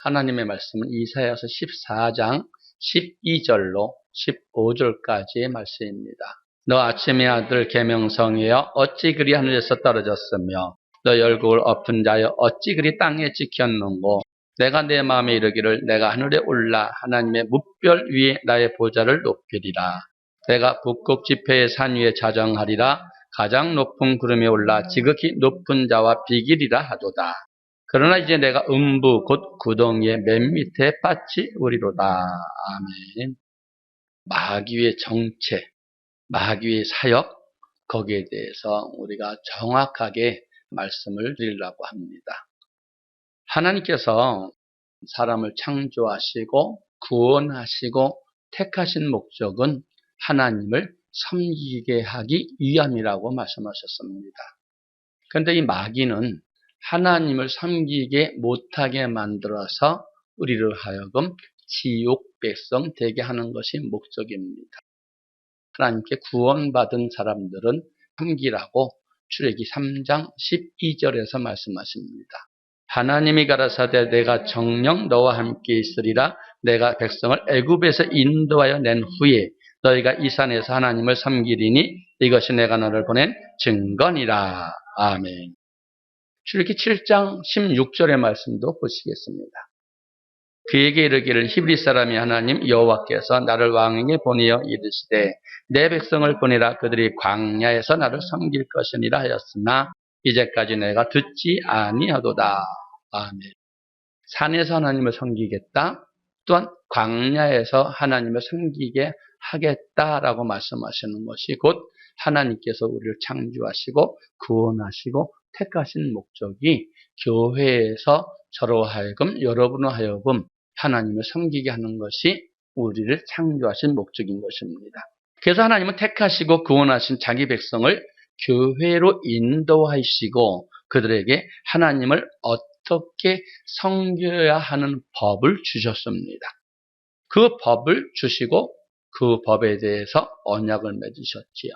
하나님의 말씀은 이사야서 14장 12절로 15절까지의 말씀입니다. 너 아침의 아들 계명성이여 어찌 그리 하늘에서 떨어졌으며 너 열국을 엎은 자여 어찌 그리 땅에 찍혔는고 내가 내 마음에 이르기를 내가 하늘에 올라 하나님의 뭇별 위에 나의 보좌를 높이리라. 내가 북극 지폐의 산 위에 자정하리라. 가장 높은 구름에 올라 지극히 높은 자와 비기리라 하도다. 그러나 이제 내가 음부 곧 구덩이의 맨 밑에 빠지우리로다. 아멘. 마귀의 정체, 마귀의 사역, 거기에 대해서 우리가 정확하게 말씀을 드리려고 합니다. 하나님께서 사람을 창조하시고 구원하시고 택하신 목적은 하나님을 섬기게 하기 위함이라고 말씀하셨습니다. 그런데 이 마귀는 하나님을 섬기게 못하게 만들어서 우리를 하여금 지옥 백성 되게 하는 것이 목적입니다. 하나님께 구원받은 사람들은 섬기라고 출애기 3장 12절에서 말씀하십니다. 하나님이 가라사대 내가 정녕 너와 함께 있으리라. 내가 백성을 애굽에서 인도하여 낸 후에 너희가 이 산에서 하나님을 섬기리니 이것이 내가 너를 보낸 증거니라. 아멘. 출애기 7장 16절의 말씀도 보시겠습니다. 그에게 이르기를 히브리 사람이 하나님 여호와께서 나를 왕에게 보내어 이르시되 내 백성을 보내라. 그들이 광야에서 나를 섬길 것이니라 하였으나 이제까지 내가 듣지 아니하도다. 아멘. 산에서 하나님을 섬기겠다. 또한 광야에서 하나님을 섬기게 하겠다라고 말씀하시는 것이 곧 하나님께서 우리를 창조하시고 구원하시고 택하신 목적이 교회에서 저로 하여금 여러분으로 하여금 하나님을 섬기게 하는 것이 우리를 창조하신 목적인 것입니다. 그래서 하나님은 택하시고 구원하신 자기 백성을 교회로 인도하시고 그들에게 하나님을 어떻게 섬겨야 하는 법을 주셨습니다. 그 법을 주시고 그 법에 대해서 언약을 맺으셨지요.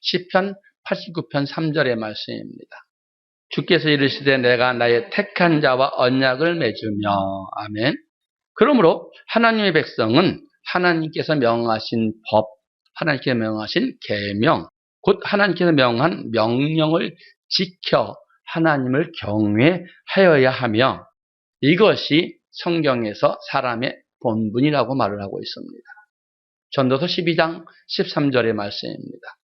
시편 89편 3절의 말씀입니다. 주께서 이르시되 내가 나의 택한 자와 언약을 맺으며 아멘. 그러므로 하나님의 백성은 하나님께서 명하신 법, 하나님께서 명하신 계명, 곧 하나님께서 명한 명령을 지켜 하나님을 경외하여야 하며 이것이 성경에서 사람의 본분이라고 말을 하고 있습니다. 전도서 12장 13절의 말씀입니다.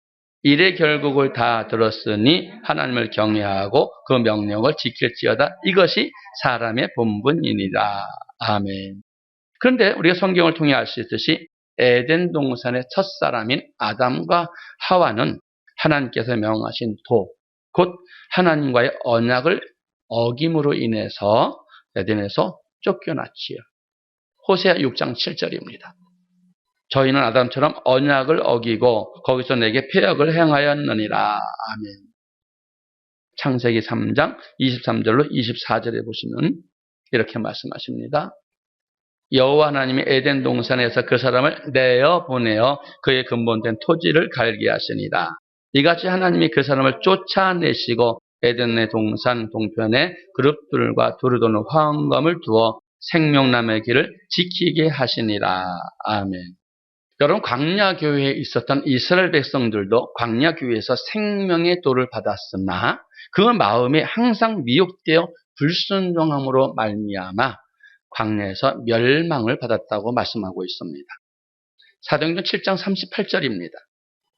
이래 결국을 다 들었으니 하나님을 경외하고 그 명령을 지킬지어다. 이것이 사람의 본분이니라. 아멘. 그런데 우리가 성경을 통해 알 수 있듯이 에덴 동산의 첫사람인 아담과 하와는 하나님께서 명하신 도, 곧 하나님과의 언약을 어김으로 인해서 에덴에서 쫓겨났지요. 호세아 6장 7절입니다. 저희는 아담처럼 언약을 어기고 거기서 내게 패역을 행하였느니라. 아멘. 창세기 3장 23절로 24절에 보시면 이렇게 말씀하십니다. 여호와 하나님이 에덴 동산에서 그 사람을 내어 보내어 그의 근본된 토지를 갈게 하시니라. 이같이 하나님이 그 사람을 쫓아내시고 에덴의 동산 동편에 그룹들과 두루도는 화원검을 두어 생명나무의 길을 지키게 하시니라. 아멘. 여러분, 광야교회에 있었던 이스라엘 백성들도 광야교회에서 생명의 도를 받았으나 그 마음이 항상 미혹되어 불순종함으로 말미암아 광야에서 멸망을 받았다고 말씀하고 있습니다. 사도행전 7장 38절입니다.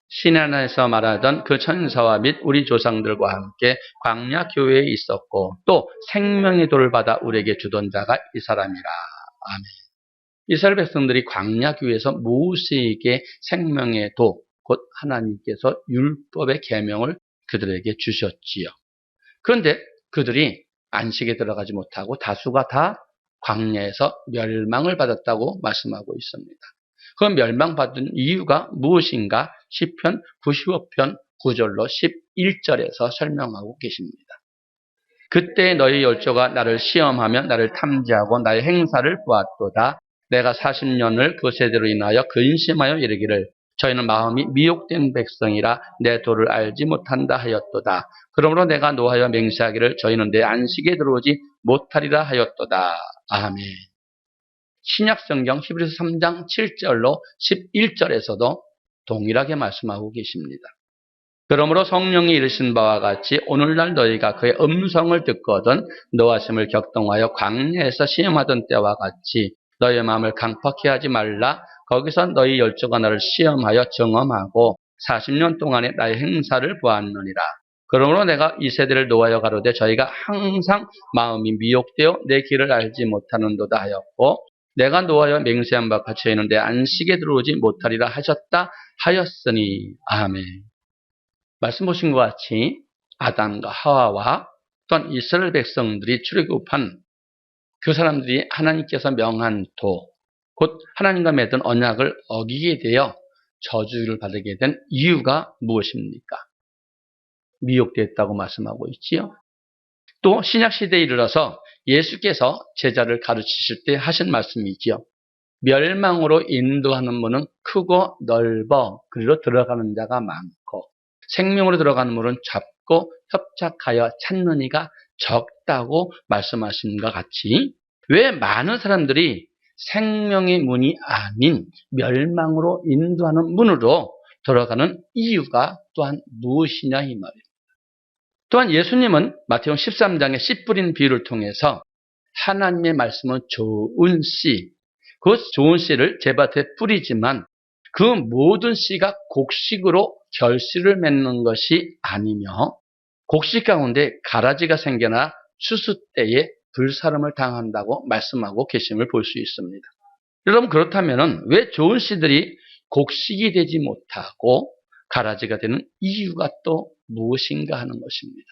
시내나에서 말하던 그 천사와 및 우리 조상들과 함께 광야교회에 있었고 또 생명의 도를 받아 우리에게 주던 자가 이 사람이라. 아멘. 이스라엘 백성들이 광야교회에서 모세에게 생명의 도, 곧 하나님께서 율법의 계명을 그들에게 주셨지요. 그런데 그들이 안식에 들어가지 못하고 다수가 다 광야에서 멸망을 받았다고 말씀하고 있습니다. 그 멸망받은 이유가 무엇인가? 시편 95편 9절로 11절에서 설명하고 계십니다. 그때 너희 열조가 나를 시험하며 나를 탐지하고 나의 행사를 보았도다. 내가 40년을 그 세대로 인하여 근심하여 이르기를 저희는 마음이 미혹된 백성이라 내 도를 알지 못한다 하였도다. 그러므로 내가 노하여 맹세하기를 저희는 내 안식에 들어오지 못하리라 하였도다. 아멘. 신약성경 히브리서 3장 7절로 11절에서도 동일하게 말씀하고 계십니다. 그러므로 성령이 이르신 바와 같이 오늘날 너희가 그의 음성을 듣거든 노하심을 격동하여 광야에서 시험하던 때와 같이 너희의 마음을 강팍해 하지 말라. 거기서 너희 열조가 나를 시험하여 정엄하고 40년 동안의 나의 행사를 보았느니라. 그러므로 내가 이 세대를 노하여 가로되 저희가 항상 마음이 미혹되어 내 길을 알지 못하는도다 하였고 내가 노하여 맹세한 바 같이 저희는 내 안식에 들어오지 못하리라 하셨다 하였으니. 아멘. 말씀 보신 것 같이 아담과 하와와 또한 이스라엘 백성들이 출애굽한 그 사람들이 하나님께서 명한 도, 곧 하나님과 맺은 언약을 어기게 되어 저주를 받게 된 이유가 무엇입니까? 미혹됐다고 말씀하고 있지요. 또 신약시대에 이르러서 예수께서 제자를 가르치실 때 하신 말씀이지요. 멸망으로 인도하는 문은 크고 넓어 그리로 들어가는 자가 많고 생명으로 들어가는 문은 좁고 협착하여 찾는 이가 적다고 말씀하신 것 같이 왜 많은 사람들이 생명의 문이 아닌 멸망으로 인도하는 문으로 들어가는 이유가 또한 무엇이냐 이 말입니다. 또한 예수님은 마태복음 13장의 씨 뿌린 비유를 통해서 하나님의 말씀은 좋은 씨, 그 좋은 씨를 제밭에 뿌리지만 그 모든 씨가 곡식으로 결실을 맺는 것이 아니며 곡식 가운데 가라지가 생겨나 추수 때에 불사름을 당한다고 말씀하고 계심을 볼 수 있습니다. 여러분 그렇다면 왜 좋은 씨들이 곡식이 되지 못하고 가라지가 되는 이유가 또 무엇인가 하는 것입니다.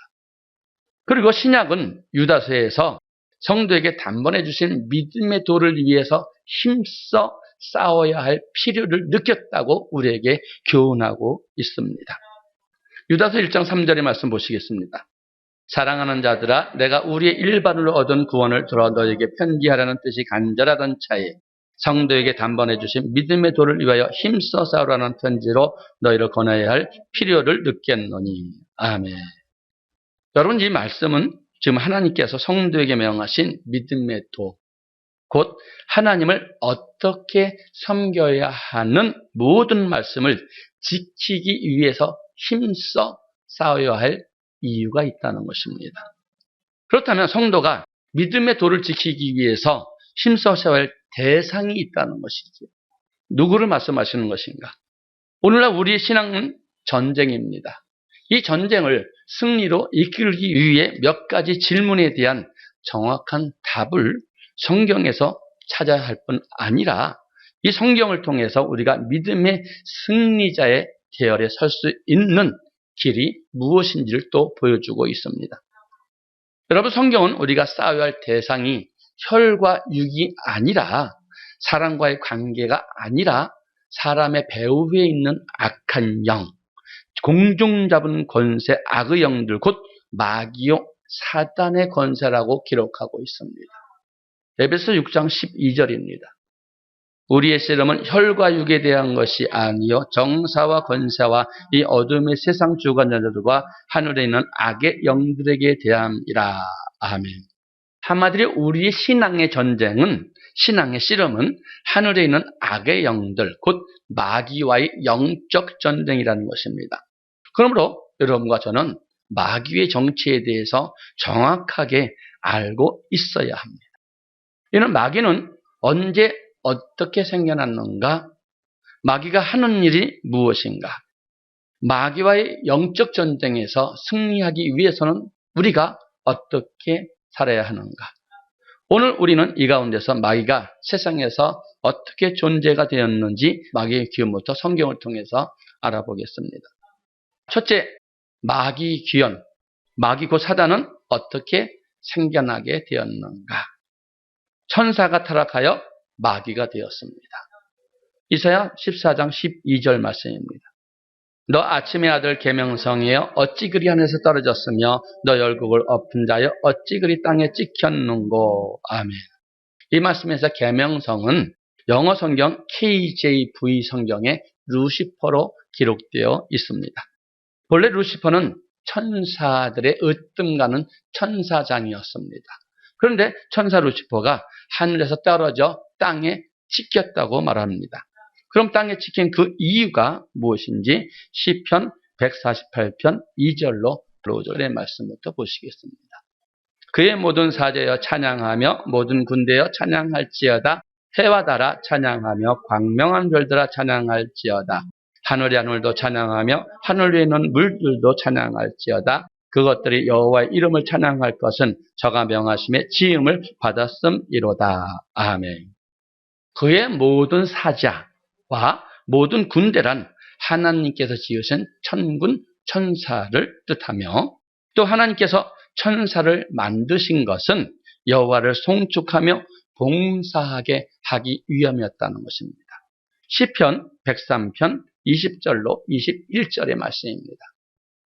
그리고 신약은 유다서에서 성도에게 단번에 주신 믿음의 도를 위해서 힘써 싸워야 할 필요를 느꼈다고 우리에게 교훈하고 있습니다. 유다서 1장 3절의 말씀 보시겠습니다. 사랑하는 자들아 내가 우리의 일반으로 얻은 구원을 들어 너에게 편지하라는 뜻이 간절하던 차에 성도에게 단번에 주신 믿음의 도를 위하여 힘써 싸우라는 편지로 너희를 권해야 할 필요를 느꼈노니. 아멘. 여러분 이 말씀은 지금 하나님께서 성도에게 명하신 믿음의 도, 곧 하나님을 어떻게 섬겨야 하는 모든 말씀을 지키기 위해서 힘써 싸워야 할 이유가 있다는 것입니다. 그렇다면 성도가 믿음의 도를 지키기 위해서 힘써 싸워야 할 대상이 있다는 것이죠. 누구를 말씀하시는 것인가? 오늘날 우리의 신앙은 전쟁입니다. 이 전쟁을 승리로 이끌기 위해 몇 가지 질문에 대한 정확한 답을 성경에서 찾아야 할 뿐 아니라 이 성경을 통해서 우리가 믿음의 승리자의 계열에 설 수 있는 길이 무엇인지를 또 보여주고 있습니다. 여러분 성경은 우리가 싸워야 할 대상이 혈과 육이 아니라 사람과의 관계가 아니라 사람의 배후에 있는 악한 영, 공중 잡은 권세, 악의 영들, 곧 마귀요 사단의 권세라고 기록하고 있습니다. 에베소 6장 12절입니다. 우리의 씨름은 혈과 육에 대한 것이 아니요 정사와 권세와 이 어둠의 세상 주관자들과 하늘에 있는 악의 영들에게 대함이라. 아멘. 한마디로 우리의 신앙의 전쟁은, 신앙의 씨름은 하늘에 있는 악의 영들, 곧 마귀와의 영적 전쟁이라는 것입니다. 그러므로 여러분과 저는 마귀의 정치에 대해서 정확하게 알고 있어야 합니다. 이는 마귀는 언제 어떻게 생겨났는가? 마귀가 하는 일이 무엇인가? 마귀와의 영적 전쟁에서 승리하기 위해서는 우리가 어떻게 살아야 하는가? 오늘 우리는 이 가운데서 마귀가 세상에서 어떻게 존재가 되었는지 마귀의 기원부터 성경을 통해서 알아보겠습니다. 첫째, 마귀 기원, 마귀 곧 사단은 어떻게 생겨나게 되었는가? 천사가 타락하여 마귀가 되었습니다. 이사야 14장 12절 말씀입니다. 너 아침의 아들 계명성이여 어찌 그리 하늘에서 떨어졌으며 너 열국을 엎은 자여 어찌 그리 땅에 찍혔는고. 아멘. 이 말씀에서 계명성은 영어 성경 KJV 성경에 루시퍼로 기록되어 있습니다. 본래 루시퍼는 천사들의 으뜸가는 천사장이었습니다. 그런데 천사 루시퍼가 하늘에서 떨어져 땅에 찍혔다고 말합니다. 그럼 땅에 찍힌 그 이유가 무엇인지 시편 148편 2절로 5절의 말씀부터 보시겠습니다. 그의 모든 사제여 찬양하며 모든 군대여 찬양할지어다. 해와 달아 찬양하며 광명한 별들아 찬양할지어다. 하늘의 하늘도 찬양하며 하늘 위에 있는 물들도 찬양할지어다. 그것들이 여호와의 이름을 찬양할 것은 저가 명하심에 지음을 받았음이로다. 아멘. 그의 모든 사자와 모든 군대란 하나님께서 지으신 천군 천사를 뜻하며, 또 하나님께서 천사를 만드신 것은 여호와를 송축하며 봉사하게 하기 위함이었다는 것입니다. 시편 103편 20절로 21절의 말씀입니다.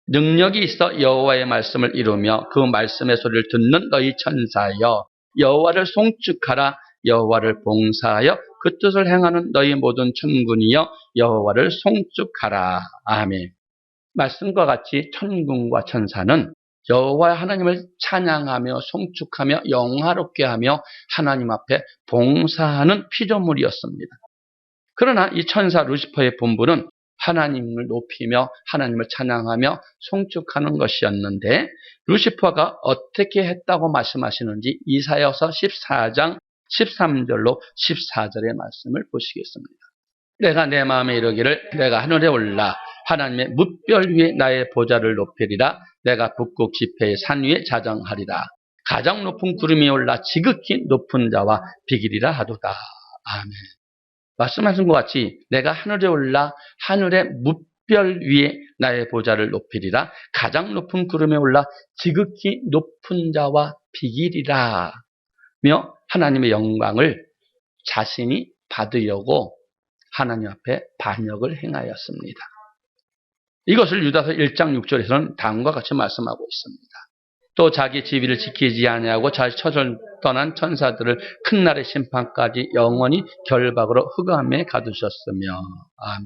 능력이 있어 여호와의 말씀을 이루며 그 말씀의 소리를 듣는 너희 천사여, 여호와를 송축하라. 여호와를 봉사하여 그 뜻을 행하는 너희 모든 천군이여, 여호와를 송축하라. 아멘. 말씀과 같이 천군과 천사는 여호와 하나님을 찬양하며 송축하며 영화롭게 하며 하나님 앞에 봉사하는 피조물이었습니다. 그러나 이 천사 루시퍼의 본분은 하나님을 높이며 하나님을 찬양하며 송축하는 것이었는데, 루시퍼가 어떻게 했다고 말씀하시는지 이사야서 14장 13절로 14절의 말씀을 보시겠습니다. 내가 내 마음에 이르기를 내가 하늘에 올라 하나님의 뭇별 위에 나의 보좌를 높이리라. 내가 북극 지폐의 산 위에 자정하리라. 가장 높은 구름이 올라 지극히 높은 자와 비기리라 하도다. 아멘. 말씀하신 것 같이 내가 하늘에 올라 하늘의 뭇별 위에 나의 보좌를 높이리라. 가장 높은 구름에 올라 지극히 높은 자와 비기리라 며 하나님의 영광을 자신이 받으려고 하나님 앞에 반역을 행하였습니다. 이것을 유다서 1장 6절에서는 다음과 같이 말씀하고 있습니다. 또 자기 지위를 지키지 아니하고 자기 처소를 떠난 천사들을 큰 날의 심판까지 영원히 결박으로 흑암에 가두셨으며. 아멘.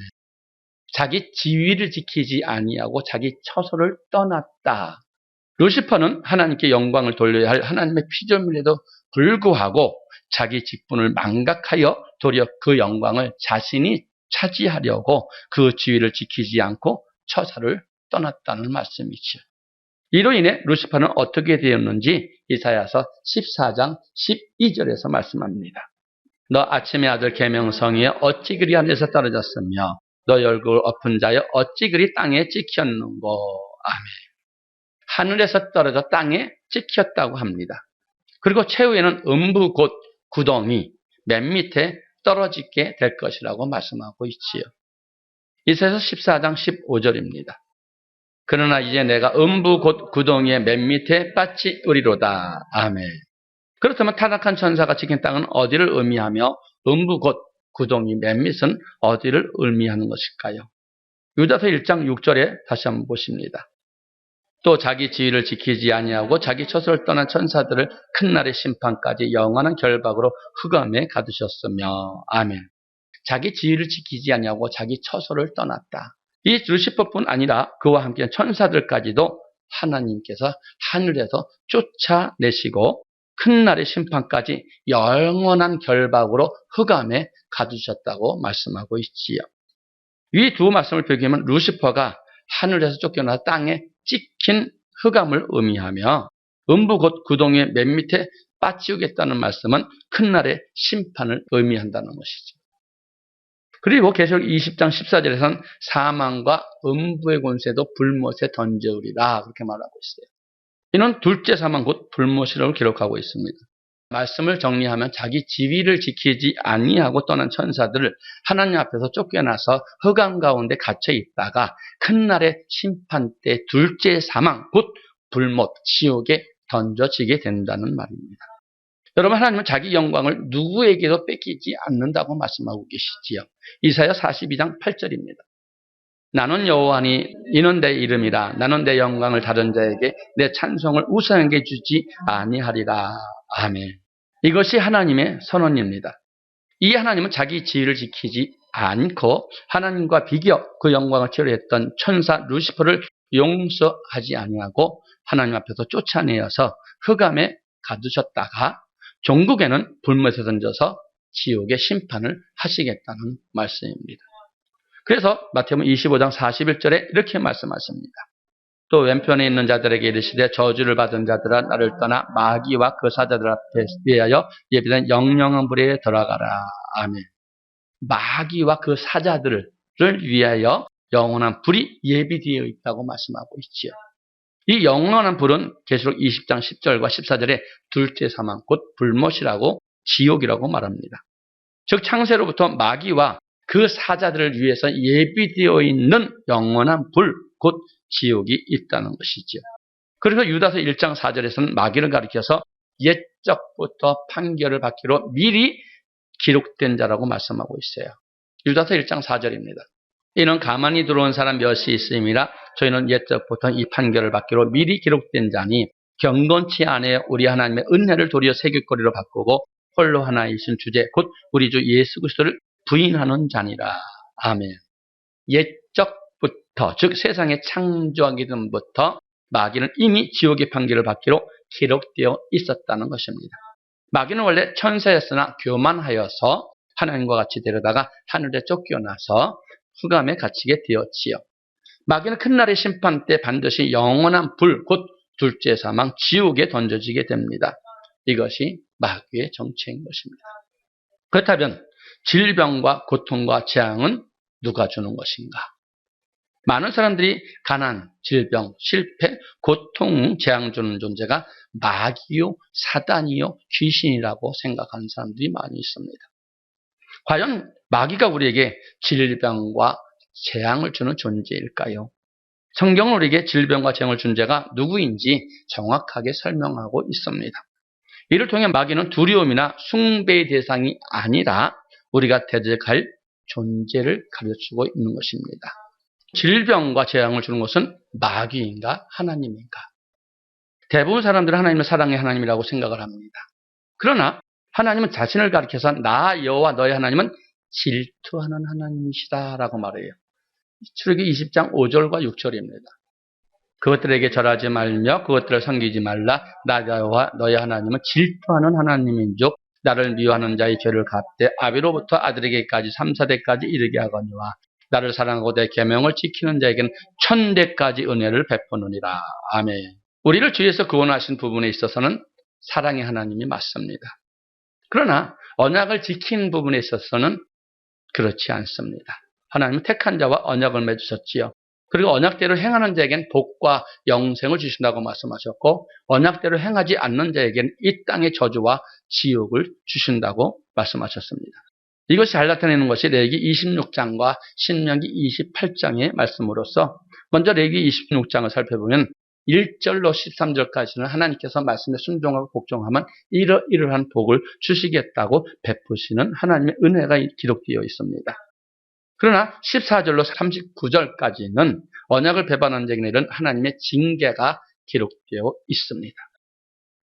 자기 지위를 지키지 아니하고 자기 처소를 떠났다. 루시퍼는 하나님께 영광을 돌려야 할 하나님의 피조물에도 불구하고 자기 직분을 망각하여 도리어 그 영광을 자신이 차지하려고 그 지위를 지키지 않고 처사를 떠났다는 말씀이죠. 이로 인해 루시퍼는 어떻게 되었는지 이사야서 14장 12절에서 말씀합니다. 너 아침의 아들 계명성이여 어찌 그리 하늘에서 떨어졌으며 너 얼굴 엎은 자여 어찌 그리 땅에 찍혔는고. 아멘. 하늘에서 떨어져 땅에 찍혔다고 합니다. 그리고 최후에는 음부 곧 구덩이 맨 밑에 떨어지게 될 것이라고 말씀하고 있지요. 이사야서 14장 15절입니다. 그러나 이제 내가 음부 곧 구덩이의 맨 밑에 빠지으리로다. 아멘. 그렇다면 타락한 천사가 지킨 땅은 어디를 의미하며 음부 곧 구덩이 맨 밑은 어디를 의미하는 것일까요? 유다서 1장 6절에 다시 한번 보십니다. 또 자기 지위를 지키지 아니하고 자기 처소를 떠난 천사들을 큰 날의 심판까지 영원한 결박으로 흑암에 가두셨으며. 아멘. 자기 지위를 지키지 아니하고 자기 처소를 떠났다. 이 루시퍼뿐 아니라 그와 함께 천사들까지도 하나님께서 하늘에서 쫓아내시고 큰 날의 심판까지 영원한 결박으로 흑암에 가두셨다고 말씀하고 있지요. 이 두 말씀을 비교하면 루시퍼가 하늘에서 쫓겨나 땅에 찍힌 흑암을 의미하며 음부 곧 구덩이의 맨 밑에 빠지우겠다는 말씀은 큰 날의 심판을 의미한다는 것이죠. 그리고 계시록 20장 14절에서는 사망과 음부의 권세도 불못에 던져우리라 그렇게 말하고 있어요. 이는 둘째 사망 곧 불못이라고 기록하고 있습니다. 말씀을 정리하면 자기 지위를 지키지 아니하고 떠난 천사들을 하나님 앞에서 쫓겨나서 흑암 가운데 갇혀 있다가 큰 날의 심판 때 둘째 사망 곧 불못 지옥에 던져지게 된다는 말입니다. 여러분, 하나님은 자기 영광을 누구에게도 뺏기지 않는다고 말씀하고 계시지요. 이사야 42장 8절입니다. 나는 여호와니 이는 내 이름이라. 나는 내 영광을 다른 자에게 내 찬송을 우상에게 주지 아니하리라. 아멘. 이것이 하나님의 선언입니다. 이 하나님은 자기 지위를 지키지 않고 하나님과 비교 그 영광을 치료했던 천사 루시퍼를 용서하지 아니하고 하나님 앞에서 쫓아내어서 흑암에 가두셨다가 종국에는 불못에 던져서 지옥의 심판을 하시겠다는 말씀입니다. 그래서 마태복음 25장 41절에 이렇게 말씀하십니다. 또 왼편에 있는 자들에게 이르시되 저주를 받은 자들아 나를 떠나 마귀와 그 사자들 앞에 위하여 예비된 영영한 불에 들어가라. 아멘. 마귀와 그 사자들을 위하여 영원한 불이 예비되어 있다고 말씀하고 있지요. 이 영원한 불은 계시록 20장 10절과 14절에 둘째 사망 곧 불못이라고 지옥이라고 말합니다. 즉 창세로부터 마귀와 그 사자들을 위해서 예비되어 있는 영원한 불 곧 지옥이 있다는 것이지요. 그래서 유다서 1장 4절에서는 마귀를 가리켜서 옛적부터 판결을 받기로 미리 기록된 자라고 말씀하고 있어요. 유다서 1장 4절입니다. 이는 가만히 들어온 사람 몇이 있음이라 저희는 옛적부터 이 판결을 받기로 미리 기록된 자니 경건치 않아 우리 하나님의 은혜를 도리어 세귑거리로 바꾸고 홀로 하나이신 주제 곧 우리 주 예수 그리스도를 부인하는 자니라. 아멘. 옛적부터 즉 세상의 창조하기 전부터 마귀는 이미 지옥의 판결을 받기로 기록되어 있었다는 것입니다. 마귀는 원래 천사였으나 교만하여서 하나님과 같이 데려다가 하늘에 쫓겨나서 흑암에 갇히게 되었지요. 마귀는 큰 날의 심판 때 반드시 영원한 불, 곧 둘째 사망, 지옥에 던져지게 됩니다. 이것이 마귀의 정체인 것입니다. 그렇다면 질병과 고통과 재앙은 누가 주는 것인가? 많은 사람들이 가난, 질병, 실패, 고통, 재앙 주는 존재가 마귀요, 사단이요, 귀신이라고 생각하는 사람들이 많이 있습니다. 과연 마귀가 우리에게 질병과 재앙을 주는 존재일까요? 성경은 우리에게 질병과 재앙을 준 자가 누구인지 정확하게 설명하고 있습니다. 이를 통해 마귀는 두려움이나 숭배의 대상이 아니라 우리가 대적할 존재를 가르치고 있는 것입니다. 질병과 재앙을 주는 것은 마귀인가 하나님인가? 대부분 사람들은 하나님을 사랑의 하나님이라고 생각을 합니다. 그러나 하나님은 자신을 가리켜서 나 여호와 너의 하나님은 질투하는 하나님이시다 라고 말해요. 출애굽기 20장 5절과 6절입니다. 그것들에게 절하지 말며 그것들을 섬기지 말라. 나 여호와 너의 하나님은 질투하는 하나님인즉 나를 미워하는 자의 죄를 갚되 아비로부터 아들에게까지 3,4대까지 이르게 하거니와 나를 사랑하고 내 계명을 지키는 자에게는 1,000대까지 은혜를 베푸느니라. 아멘. 우리를 주에서 구원하신 부분에 있어서는 사랑의 하나님이 맞습니다. 그러나 언약을 지킨 부분에 있어서는 그렇지 않습니다. 하나님은 택한 자와 언약을 맺으셨지요. 그리고 언약대로 행하는 자에게는 복과 영생을 주신다고 말씀하셨고 언약대로 행하지 않는 자에게는 이 땅의 저주와 지옥을 주신다고 말씀하셨습니다. 이것이 잘 나타내는 것이 레위기 26장과 신명기 28장의 말씀으로서 먼저 레위기 26장을 살펴보면 1절로 13절까지는 하나님께서 말씀에 순종하고 복종하면 이러이러한 복을 주시겠다고 베푸시는 하나님의 은혜가 기록되어 있습니다. 그러나 14절로 39절까지는 언약을 배반한 자에게 내린 하나님의 징계가 기록되어 있습니다.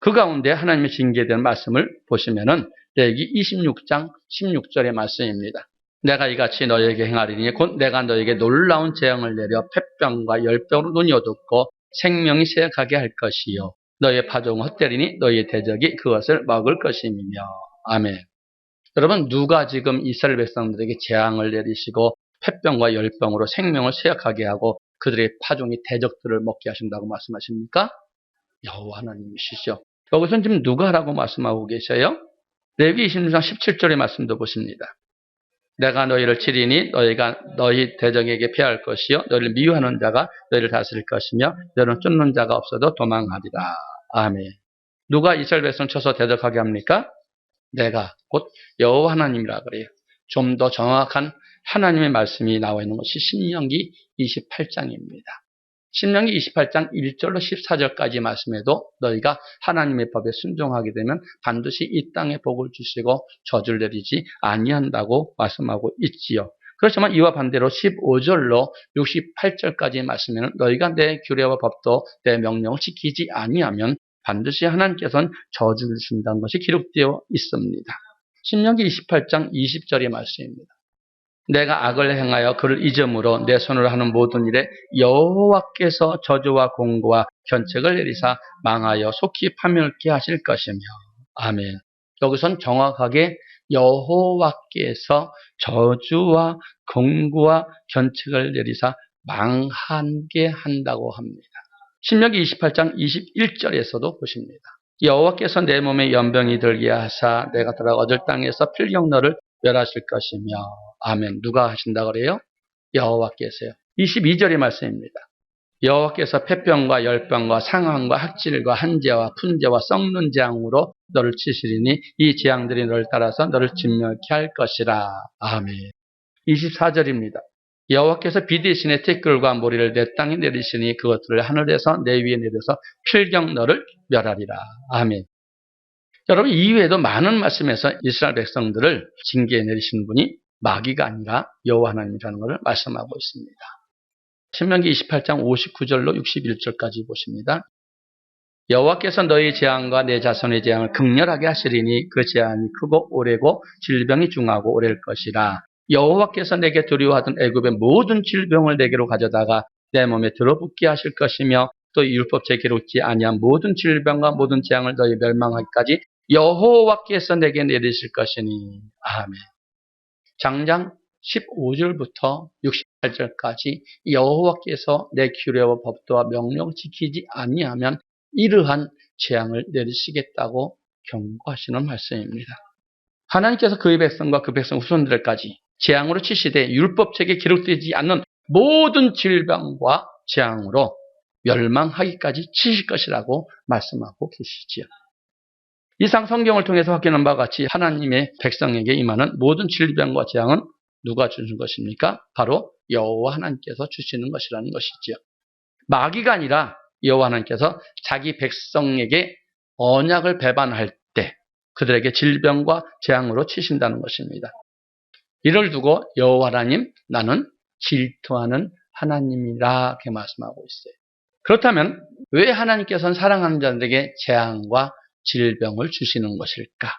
그 가운데 하나님의 징계에 대한 말씀을 보시면은 레위기 26장 16절의 말씀입니다. 내가 이같이 너희에게 행하리니 곧 내가 너희에게 놀라운 재앙을 내려 폐병과 열병으로 눈이 어둡고 생명이 쇠약하게 할 것이요 너희의 파종은 헛되리니 너희의 대적이 그것을 먹을 것임이며. 아멘. 여러분 누가 지금 이스라엘 백성들에게 재앙을 내리시고 폐병과 열병으로 생명을 쇠약하게 하고 그들의 파종이 대적들을 먹게 하신다고 말씀하십니까? 여호와 하나님이시죠. 여기서는 지금 누가 하라고 말씀하고 계셔요? 레위기 26장 17절의 말씀도 보십니다. 내가 너희를 치리니 너희가 너희 대적에게 패할 것이요 너희를 미워하는 자가 너희를 다스릴 것이며 너희는 쫓는 자가 없어도 도망하리라. 아멘. 누가 이스라엘 백성 쳐서 대적하게 합니까? 내가 곧 여호와 하나님이라 그래요. 좀 더 정확한 하나님의 말씀이 나와 있는 것이 신명기 28장입니다. 신명기 28장 1절로 14절까지 말씀에도 너희가 하나님의 법에 순종하게 되면 반드시 이 땅에 복을 주시고 저주를 내리지 아니한다고 말씀하고 있지요. 그렇지만 이와 반대로 15절로 68절까지 말씀에는 너희가 내 규례와 법도 내 명령을 지키지 아니하면 반드시 하나님께서는 저주를 주신다는 것이 기록되어 있습니다. 신명기 28장 20절의 말씀입니다. 내가 악을 행하여 그를 잊음으로 내 손으로 하는 모든 일에 여호와께서 저주와 공고와 견책을 내리사 망하여 속히 파멸케 하실 것이며. 아멘. 여기선 정확하게 여호와께서 저주와 공고와 견책을 내리사 망하게 한다고 합니다. 신명기 28장 21절에서도 보십니다. 여호와께서 내 몸에 연병이 들게 하사 내가 들어가 얻을 땅에서 필경 너를 멸하실 것이며. 아멘. 누가 하신다 그래요? 여호와께서요. 22절의 말씀입니다. 여호와께서 폐병과 열병과 상함과 학질과 한재와 fun제와 썩는 재앙으로 너를 치시리니 이 재앙들이 너를 따라서 너를 진멸케 할 것이라. 아멘. 24절입니다. 여호와께서 비 대신에 티끌과 모리를 내 땅에 내리시니 그것들을 하늘에서 내 위에 내려서 필경 너를 멸하리라. 아멘. 여러분, 이외에도 많은 말씀에서 이스라엘 백성들을 징계해 내리시는 분이 마귀가 아니라 여호와 하나님이라는 것을 말씀하고 있습니다. 신명기 28장 59절로 61절까지 보십니다. 여호와께서 너희 재앙과 내 자손의 재앙을 극렬하게 하시리니 그 재앙이 크고 오래고 질병이 중하고 오래일 것이라. 여호와께서 내게 두려워하던 애굽의 모든 질병을 내게로 가져다가 내 몸에 들어붙게 하실 것이며 또 율법책에 기록지 아니한 모든 질병과 모든 재앙을 너희 멸망하기까지 여호와께서 내게 내리실 것이니. 아멘. 장장 15절부터 68절까지 여호와께서 내 규례와 법도와 명령을 지키지 아니하면 이러한 재앙을 내리시겠다고 경고하시는 말씀입니다. 하나님께서 그의 백성과 그 백성 후손들까지 재앙으로 치시되 율법책에 기록되지 않는 모든 질병과 재앙으로 멸망하기까지 치실 것이라고 말씀하고 계시지요. 이상 성경을 통해서 확인한 바와 같이 하나님의 백성에게 임하는 모든 질병과 재앙은 누가 주신 것입니까? 바로 여호와 하나님께서 주시는 것이라는 것이지요. 마귀가 아니라 여호와 하나님께서 자기 백성에게 언약을 배반할 때 그들에게 질병과 재앙으로 치신다는 것입니다. 이를 두고 여호와 하나님, 나는 질투하는 하나님이라 이렇게 말씀하고 있어요. 그렇다면 왜 하나님께서는 사랑하는 자들에게 재앙과 질병을 주시는 것일까?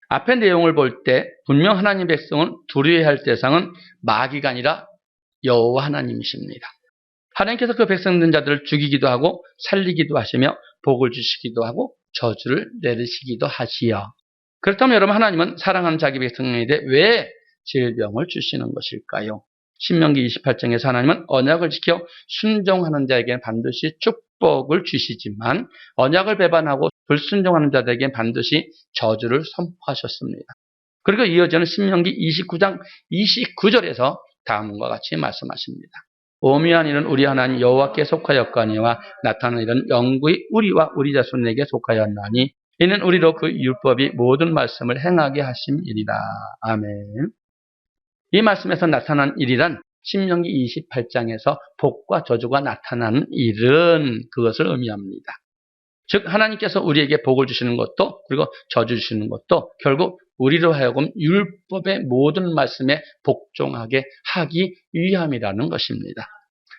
앞의 내용을 볼 때 분명 하나님 백성은 두려워해야 할 대상은 마귀가 아니라 여호와 하나님이십니다. 하나님께서 그 백성된 자들을 죽이기도 하고 살리기도 하시며 복을 주시기도 하고 저주를 내리시기도 하시요. 그렇다면 여러분, 하나님은 사랑하는 자기 백성에게 왜 질병을 주시는 것일까요? 신명기 28장에서 하나님은 언약을 지켜 순종하는 자에게는 반드시 축복을 주시지만 언약을 배반하고 불순종하는 자들에게는 반드시 저주를 선포하셨습니다. 그리고 이어지는 신명기 29장 29절에서 다음과 같이 말씀하십니다. 오묘한 일은 우리 하나님 여호와께 속하였거니와 나타난 일은 영구히 우리와 우리 자손에게 속하였나니 이는 우리로 그 율법이 모든 말씀을 행하게 하심이리라. 아멘. 이 말씀에서 나타난 일이란 신명기 28장에서 복과 저주가 나타나는 일은 그것을 의미합니다. 즉 하나님께서 우리에게 복을 주시는 것도 그리고 저주 주시는 것도 결국 우리로 하여금 율법의 모든 말씀에 복종하게 하기 위함이라는 것입니다.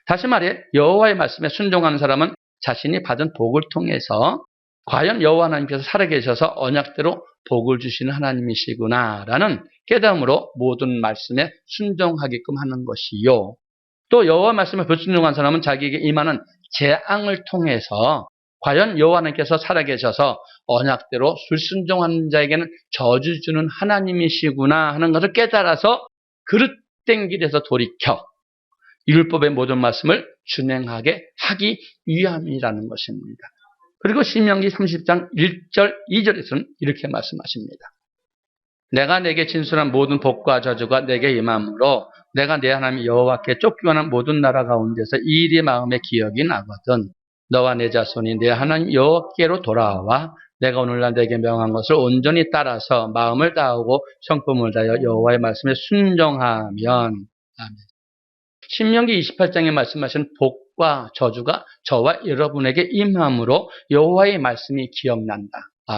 다시 말해 여호와의 말씀에 순종하는 사람은 자신이 받은 복을 통해서 과연 여호와 하나님께서 살아계셔서 언약대로 복을 주시는 하나님이시구나 라는 깨달음으로 모든 말씀에 순종하게끔 하는 것이요. 또 여호와 말씀에 불순종한 사람은 자기에게 임하는 재앙을 통해서 과연 여호와 하나님께서 살아계셔서 언약대로 불순종하는 자에게는 저주 주는 하나님이시구나 하는 것을 깨달아서 그릇된 길에서 돌이켜 율법의 모든 말씀을 준행하게 하기 위함이라는 것입니다. 그리고 신명기 30장 1절 2절에서는 이렇게 말씀하십니다. 내가 내게 진술한 모든 복과 저주가 내게 임함으로 내가 내 하나님 여호와께 쫓겨난 모든 나라 가운데서 이 일이 마음에 기억이 나거든 너와 내 자손이 내 하나님 여호와께로 돌아와 내가 오늘날 내게 명한 것을 온전히 따라서 마음을 다하고 성품을 다하여 여호와의 말씀에 순종하면. 아멘. 신명기 28장에 말씀하신 복과 저주가 저와 여러분에게 임함으로 여호와의 말씀이 기억난다.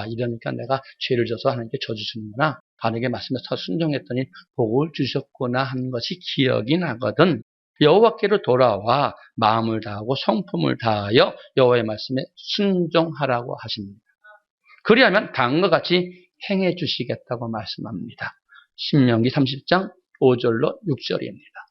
이러니까 내가 죄를 져서 하나님께 저주 주는구나. 하나님의 말씀에 더 순종했더니 복을 주셨구나 하는 것이 기억이 나거든. 여호와께로 돌아와 마음을 다하고 성품을 다하여 여호와의 말씀에 순종하라고 하십니다. 그리하면 다음과 같이 행해 주시겠다고 말씀합니다. 신명기 30장 5절로 6절입니다.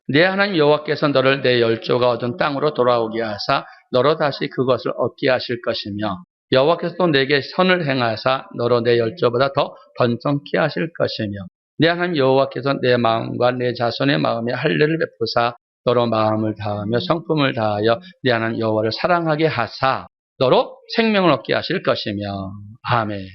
내 하나님 여호와께서 너를 내 열조가 얻은 땅으로 돌아오게 하사 너로 다시 그것을 얻게 하실 것이며 여호와께서 또 내게 선을 행하사 너로 내 열조보다 더 번성케 하실 것이며 내 하나님 여호와께서 내 마음과 내 자손의 마음에 할례를 베푸사 너로 마음을 다하며 성품을 다하여 내 하나님 여호와를 사랑하게 하사 너로 생명을 얻게 하실 것이며 아멘.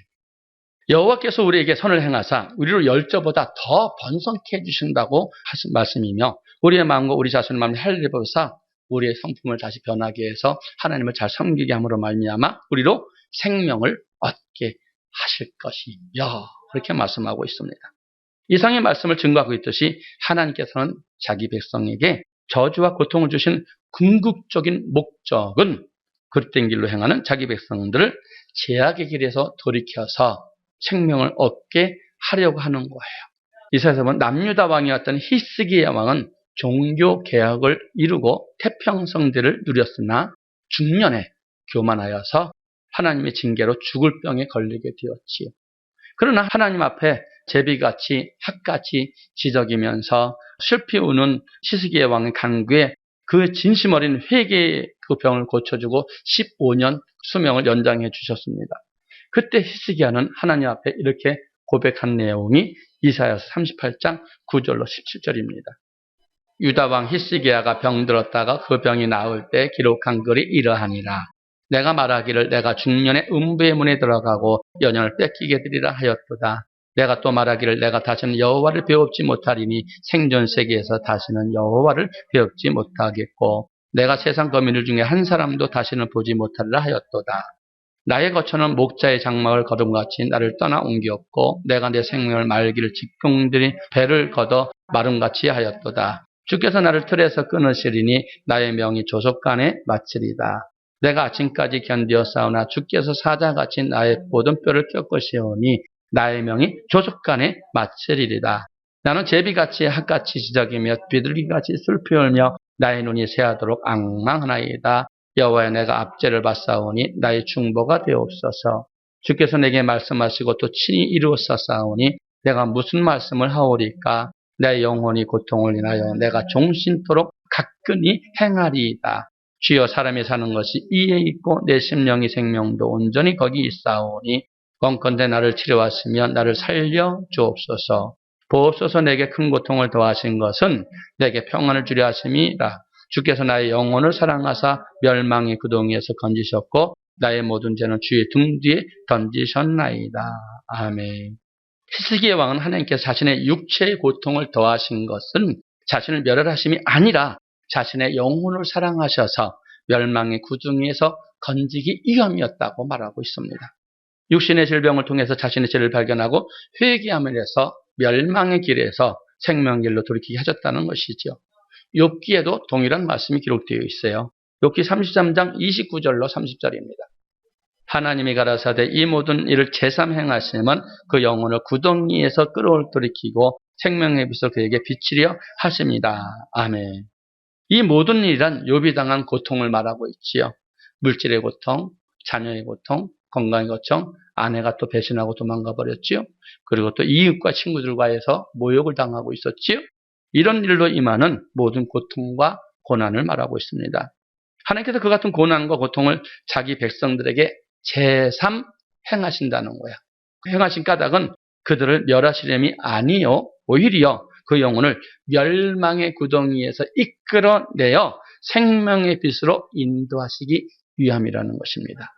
여호와께서 우리에게 선을 행하사 우리를 열조보다 더 번성케 해주신다고 하신 말씀이며 우리의 마음과 우리 자신의 마음을 할례를 베푸사 우리의 성품을 다시 변하게 해서 하나님을 잘 섬기게 함으로 말미암아 우리로 생명을 얻게 하실 것이며 그렇게 말씀하고 있습니다. 이상의 말씀을 증거하고 있듯이 하나님께서는 자기 백성에게 저주와 고통을 주신 궁극적인 목적은 그릇된 길로 행하는 자기 백성들을 죄악의 길에서 돌이켜서 생명을 얻게 하려고 하는 거예요. 이사야서 보면 남유다 왕이었던 히스기야 왕은 종교 개혁을 이루고 태평성대를 누렸으나 중년에 교만하여서 하나님의 징계로 죽을 병에 걸리게 되었지요. 그러나 하나님 앞에 제비같이 학같이 지적이면서 슬피 우는 히스기야 왕의 간구에 그 진심 어린 회개의 그 병을 고쳐주고 15년 수명을 연장해 주셨습니다. 그때 히스기야는 하나님 앞에 이렇게 고백한 내용이 이사야서 38장 9절로 17절입니다. 유다 왕 히스기야가 병들었다가 그 병이 나을 때 기록한 글이 이러하니라. 내가 말하기를 내가 중년에 음부의 문에 들어가고 연연을 뺏기게 되리라 하였도다. 내가 또 말하기를 내가 다시는 여호와를 배웁지 못하리니 생존 세계에서 다시는 여호와를 배웁지 못하겠고 내가 세상 거민들 중에 한 사람도 다시는 보지 못하리라 하였도다. 나의 거처는 목자의 장막을 거름같이 나를 떠나 옮겼고 내가 내 생명을 말기를 직공들이 배를 걷어 마름같이 하였도다. 주께서 나를 틀에서 끊으시리니 나의 명이 조속간에 마치리다. 내가 아침까지 견디어 싸우나 주께서 사자같이 나의 모든 뼈를 꺾으시오니 나의 명이 조속간에 마치리리다. 나는 제비같이 학같이 지적이며 비둘기같이 슬피 울며 나의 눈이 새하도록 앙망하나이다. 여호와여 내가 압제를 받사오니 나의 중보가 되옵소서. 주께서 내게 말씀하시고 또 친히 이루었사오니 내가 무슨 말씀을 하오리까. 내 영혼이 고통을 인하여 내가 종신토록 가끈히 행하리이다. 주여 사람이 사는 것이 이에 있고 내 심령이 생명도 온전히 거기 있사오니 건건대 나를 치료하시며 나를 살려 주옵소서. 보옵소서. 내게 큰 고통을 더하신 것은 내게 평안을 주려 하심이라. 주께서 나의 영혼을 사랑하사 멸망의 구덩이에서 건지셨고 나의 모든 죄는 주의 등 뒤에 던지셨나이다. 아멘. 히스기야 왕은 하나님께서 자신의 육체의 고통을 더하신 것은 자신을 멸하심이 아니라 자신의 영혼을 사랑하셔서 멸망의 구덩이에서 건지기 위함이었다고 말하고 있습니다. 육신의 질병을 통해서 자신의 죄를 발견하고 회개함을 해서 멸망의 길에서 생명길로 돌이키게 하셨다는 것이죠. 욥기에도 동일한 말씀이 기록되어 있어요. 욥기 33장 29절로 30절입니다. 하나님이 가라사대 이 모든 일을 제삼 행하시면 그 영혼을 구덩이에서 끌어올 돌이키고 생명의 빛을 그에게 비치려 하십니다. 아멘. 이 모든 일이란 욥이 당한 고통을 말하고 있지요. 물질의 고통, 자녀의 고통, 건강의 고통, 아내가 또 배신하고 도망가 버렸지요. 그리고 또 이웃과 친구들과에서 모욕을 당하고 있었지요. 이런 일로 임하는 모든 고통과 고난을 말하고 있습니다. 하나님께서 그 같은 고난과 고통을 자기 백성들에게 제삼 행하신다는 거야. 행하신 까닭은 그들을 멸하시려니 아니요. 오히려 그 영혼을 멸망의 구덩이에서 이끌어내어 생명의 빛으로 인도하시기 위함이라는 것입니다.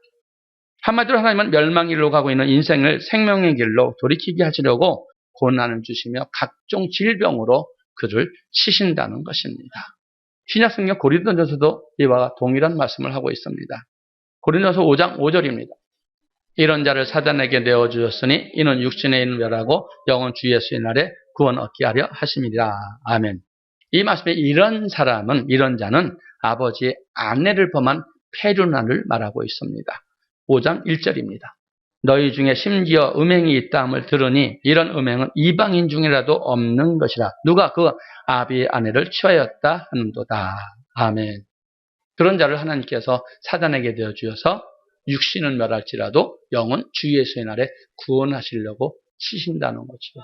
한마디로 하나님은 멸망의 길로 가고 있는 인생을 생명의 길로 돌이키게 하시려고 고난을 주시며 각종 질병으로 그를 치신다는 것입니다. 신약성경 고린도전서도 이와 동일한 말씀을 하고 있습니다. 고린도서 5장 5절입니다. 이런 자를 사단에게 내어주셨으니 이는 육신에 있는 멸하고 영은 주 예수의 날에 구원 얻게 하려 하심이라. 아멘. 이 말씀에 이런 사람은, 이런 자는 아버지의 아내를 범한 페류나를 말하고 있습니다. 5장 1절입니다. 너희 중에 심지어 음행이 있다함을 들으니 이런 음행은 이방인 중이라도 없는 것이라. 누가 그 아비의 아내를 취하였다 하는도다. 아멘. 그런 자를 하나님께서 사단에게 되어주셔서 육신은 멸할지라도 영은 주 예수의 날에 구원하시려고 치신다는 거죠.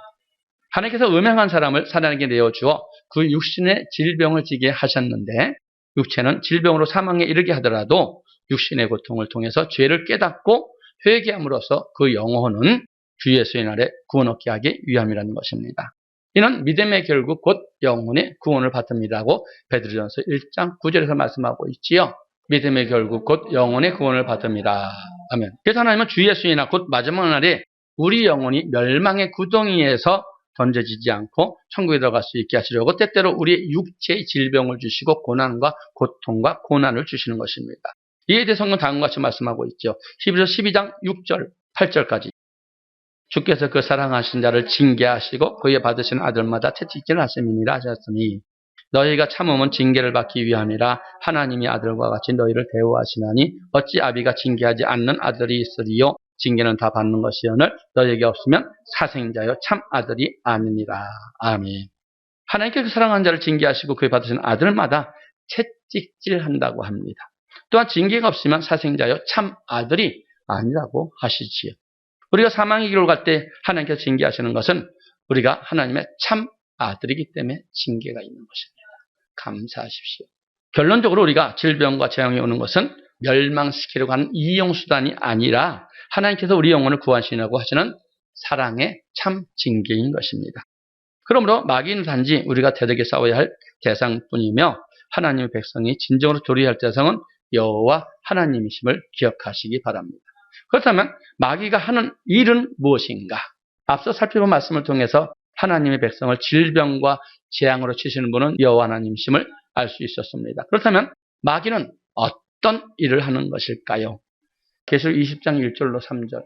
하나님께서 음행한 사람을 사단에게 내어주어 그 육신의 질병을 지게 하셨는데 육체는 질병으로 사망에 이르게 하더라도 육신의 고통을 통해서 죄를 깨닫고 회개함으로써 그 영혼은 주 예수의 날에 구원 얻게 하기 위함이라는 것입니다. 이는 믿음의 결국 곧 영혼의 구원을 받음이라고 베드로전서 1장 9절에서 말씀하고 있지요. 믿음의 결국 곧 영혼의 구원을 받음이라. 아멘. 그래서 하나님은 주 예수의 날 곧 마지막 날에 우리 영혼이 멸망의 구덩이에서 던져지지 않고 천국에 들어갈 수 있게 하시려고 때때로 우리의 육체의 질병을 주시고 고난과 고통과 고난을 주시는 것입니다. 이에 대해 성경은 다음과 같이 말씀하고 있죠. 히브리서 12장 6절, 8절까지. 주께서 그 사랑하신 자를 징계하시고 그의 받으신 아들마다 채찍질을 하심이니라 하셨으니 너희가 참음은 징계를 받기 위함이라 하나님이 아들과 같이 너희를 대우하시나니 어찌 아비가 징계하지 않는 아들이 있으리요 징계는 다 받는 것이오늘 너희에게 없으면 사생자여 참 아들이 아니니라. 아멘. 하나님께서 사랑하는 자를 징계하시고 그의 받으신 아들마다 채찍질한다고 합니다. 또한 징계가 없으면 사생자여 참 아들이 아니라고 하시지요. 우리가 사망의 길로 갈 때 하나님께서 징계하시는 것은 우리가 하나님의 참 아들이기 때문에 징계가 있는 것입니다. 감사하십시오. 결론적으로 우리가 질병과 재앙이 오는 것은 멸망시키려고 하는 이용수단이 아니라 하나님께서 우리 영혼을 구하시려고 하시는 사랑의 참 징계인 것입니다. 그러므로 마귀는 단지 우리가 대적에 싸워야 할 대상뿐이며 하나님의 백성이 진정으로 도리할 대상은 여호와 하나님이심을 기억하시기 바랍니다. 그렇다면 마귀가 하는 일은 무엇인가? 앞서 살펴본 말씀을 통해서 하나님의 백성을 질병과 재앙으로 치시는 분은 여호와 하나님이심을 알 수 있었습니다. 그렇다면 마귀는 어떤 일을 하는 것일까요? 계시록 20장 1절로 3절.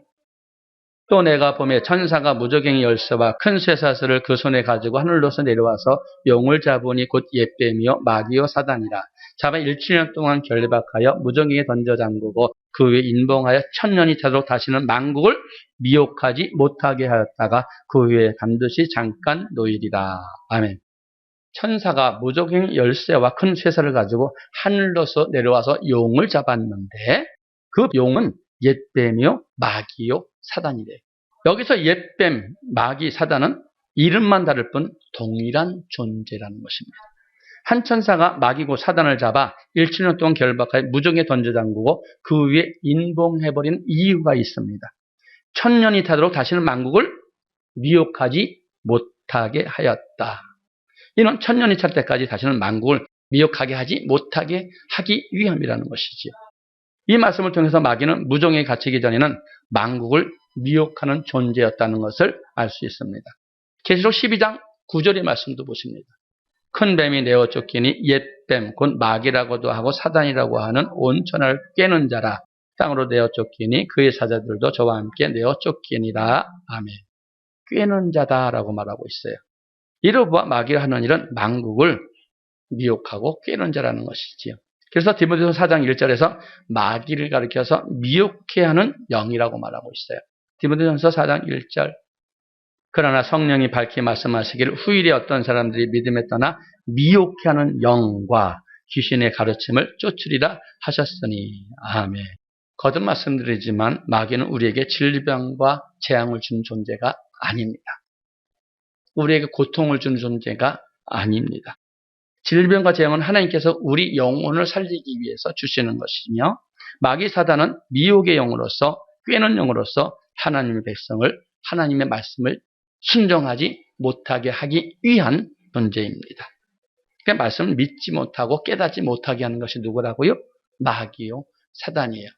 또 내가 보매 천사가 무저갱이 열쇠와 큰 쇠사슬을 그 손에 가지고 하늘로서 내려와서 용을 잡으니 곧 옛뱀이요 마귀요 사단이라. 잡아 1,000년 동안 결박하여 무저갱이에 던져 잠그고 그 위에 인봉하여 1000년이 차도록 다시는 만국을 미혹하지 못하게 하였다가 그 위에 반드시 잠깐 놓이리라. 아멘. 천사가 무저갱이 열쇠와 큰 쇠사슬을 가지고 하늘로서 내려와서 용을 잡았는데 그 용은 옛뱀이요 마귀요 사단이래. 여기서 옛뱀, 마귀, 사단은 이름만 다를 뿐 동일한 존재라는 것입니다. 한 천사가 마귀고 사단을 잡아 1,000년 동안 결박하여 무정에 던져 잠그고 그 위에 인봉해버린 이유가 있습니다. 1000년이 타도록 다시는 만국을 미혹하지 못하게 하였다. 이는 1000년이 찰 때까지 다시는 만국을 미혹하게 하지 못하게 하기 위함이라는 것이지요. 이 말씀을 통해서 마귀는 무정에 갇히기 전에는 만국을 미혹하는 존재였다는 것을 알 수 있습니다. 계시록 12장 9절의 말씀도 보십니다. 큰 뱀이 내어 쫓기니 옛뱀 곧 마귀라고도 하고 사단이라고 하는 온 천하를 꿰는 자라. 땅으로 내어 쫓기니 그의 사자들도 저와 함께 내어 쫓기니라. 아멘. 꿰는 자다라고 말하고 있어요. 이로 보아 마귀가 하는 일은 만국을 미혹하고 꿰는 자라는 것이지요. 그래서 디모데후서 4장 1절에서 마귀를 가리켜서 미혹해 하는 영이라고 말하고 있어요. 디모데전서 4장 1절. 그러나 성령이 밝히 말씀하시기를 후일에 어떤 사람들이 믿음에 떠나 미혹해 하는 영과 귀신의 가르침을 쫓으리라 하셨으니. 아멘. 거듭 말씀드리지만 마귀는 우리에게 질병과 재앙을 준 존재가 아닙니다. 우리에게 고통을 준 존재가 아닙니다. 질병과 재앙은 하나님께서 우리 영혼을 살리기 위해서 주시는 것이며 마귀 사단은 미혹의 영으로서 꿰는 영으로서 하나님의 백성을 하나님의 말씀을 순종하지 못하게 하기 위한 존재입니다. 그러니까 말씀을 믿지 못하고 깨닫지 못하게 하는 것이 누구라고요? 마귀요, 사단이에요.